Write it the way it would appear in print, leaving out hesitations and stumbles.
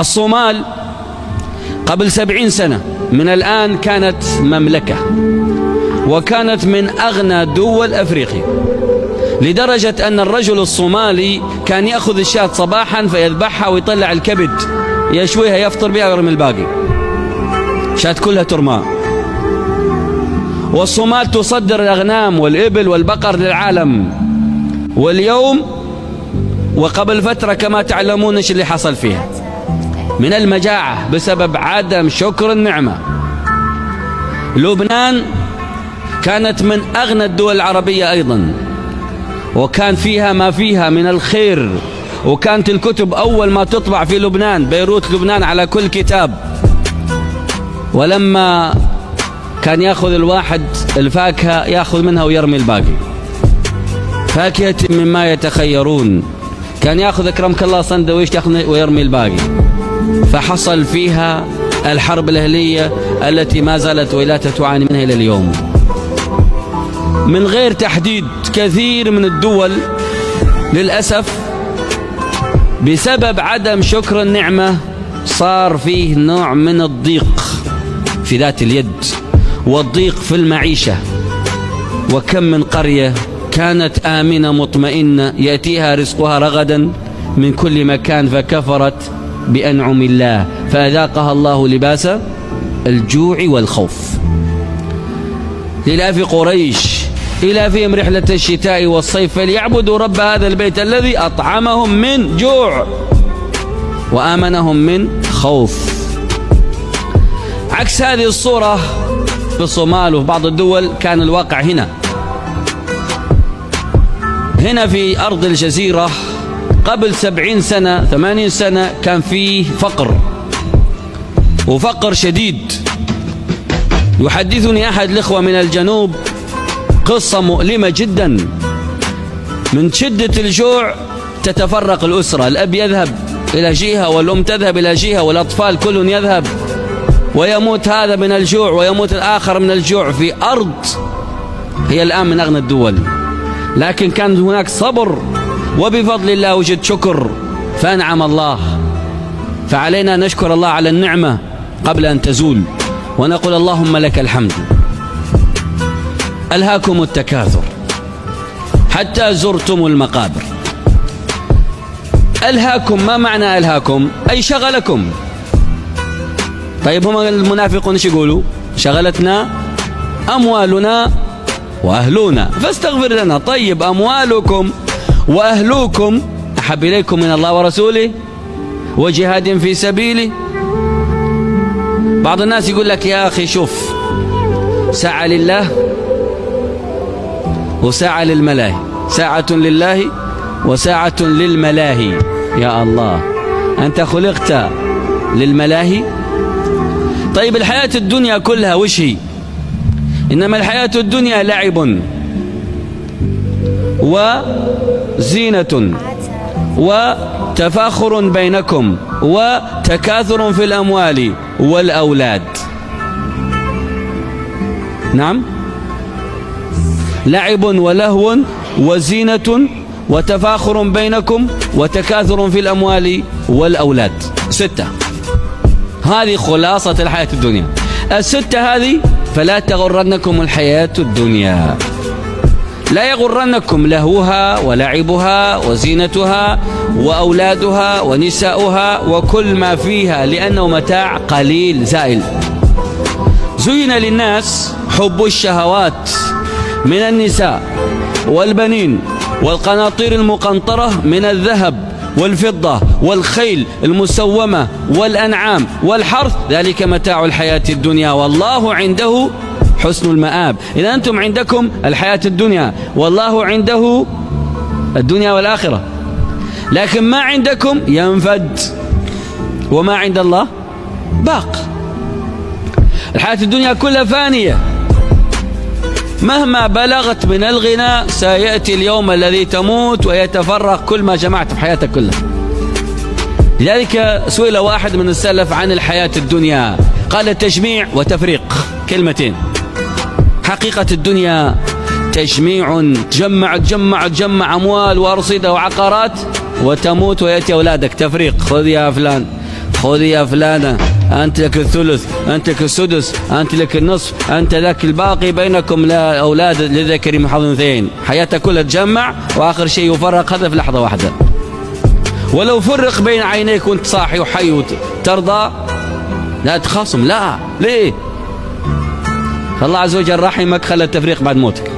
الصومال قبل 70 سنة من الآن كانت مملكة، وكانت من أغنى دول أفريقيا، لدرجة أن الرجل الصومالي كان يأخذ الشاة صباحا فيذبحها ويطلع الكبد يشويها يفطر بها ويرمي الباقي، شاة كلها ترمى. والصومال تصدر الأغنام والإبل والبقر للعالم، واليوم وقبل فترة كما تعلمون ايش اللي حصل فيها من المجاعة بسبب عدم شكر النعمة. لبنان كانت من أغنى الدول العربية أيضا، وكان فيها ما فيها من الخير، وكانت الكتب أول ما تطبع في لبنان، بيروت لبنان، على كل كتاب. ولما كان يأخذ الواحد الفاكهة يأخذ منها ويرمي الباقي، فاكهة مما يتخيرون، كان يأخذ أكرمك الله سندويش ويرمي الباقي. فحصل فيها الحرب الأهلية التي ما زالت ولايتها تعاني منها إلى اليوم. من غير تحديد، كثير من الدول للأسف بسبب عدم شكر النعمة صار فيه نوع من الضيق في ذات اليد والضيق في المعيشة. وكم من قرية كانت آمنة مطمئنة يأتيها رزقها رغدا من كل مكان فكفرت بأنعم الله فأذاقها الله لباس الجوع والخوف. لإلاف قريش إلافهم رحلة الشتاء والصيف فليعبدوا رب هذا البيت الذي أطعمهم من جوع وآمنهم من خوف. عكس هذه الصورة في الصومال وفي بعض الدول كان الواقع هنا في أرض الجزيرة قبل 70 سنة 80 سنة كان فيه فقر، وفقر شديد. يحدثني أحد الإخوة من الجنوب قصة مؤلمة جدا. من شدة الجوع تتفرق الأسرة، الأب يذهب إلى جهة والأم تذهب إلى جهة والأطفال كل يذهب، ويموت هذا من الجوع ويموت الآخر من الجوع في أرض هي الآن من أغنى الدول. لكن كان هناك صبر، وبفضل الله وجد شكر فأنعم الله. فعلينا نشكر الله على النعمة قبل أن تزول ونقول اللهم لك الحمد. ألهاكم التكاثر حتى زرتم المقابر. ألهاكم، ما معنى ألهاكم؟ أي شغلكم. طيب هم المنافقون ايش يقولوا؟ شغلتنا أموالنا وأهلنا فاستغفر لنا. طيب أموالكم وأهلوكم أحب إليكم من الله ورسوله وجهاد في سبيله. بعض الناس يقول لك يا أخي شوف، ساعة لله وساعة للملاهي، ساعة لله وساعة للملاهي. يا الله، أنت خلقت للملاهي؟ طيب الحياة الدنيا كلها وش هي؟ إنما الحياة الدنيا لعب وزينة وتفاخر بينكم وتكاثر في الأموال والأولاد. نعم، لعب ولهو وزينة وتفاخر بينكم وتكاثر في الأموال والأولاد. 6. هذه خلاصة الحياة الدنيا. 6 هذه فلا تغرنكم الحياة الدنيا، لا يغرنكم لهوها ولعبها وزينتها وأولادها ونساؤها وكل ما فيها، لأنه متاع قليل زائل. زين للناس حب الشهوات من النساء والبنين والقناطير المقنطرة من الذهب والفضة والخيل المسومة والأنعام والحرث، ذلك متاع الحياة الدنيا والله عنده حسن المآب. إذا أنتم عندكم الحياة الدنيا والله عنده الدنيا والآخرة، لكن ما عندكم ينفد وما عند الله باق. الحياة الدنيا كلها فانية، مهما بلغت من الغنى سيأتي اليوم الذي تموت ويتفرق كل ما جمعت في حياتك كلها. لذلك سئل واحد من السلف عن الحياة الدنيا قال تجميع وتفريق، كلمتين. حقيقة الدنيا تجميع، تجمع أموال وأرصدة وعقارات وتموت ويأتي أولادك. تفريق، خذ يا فلان خذ يا فلانة، أنت لك الثلث، أنت لك السدس، أنت لك النصف، أنت لك الباقي، بينكم لا أولاد للذكر مثل حظ الأنثيين. حياتك كلها تجمع وآخر شيء يفرق هذا في لحظة واحدة. ولو فرق بين عينيك وانت صاحي وحي وترضى لا تخاصم، لا ليه؟ الله عز وجل رحمك، خلى التفريق بعد موتك.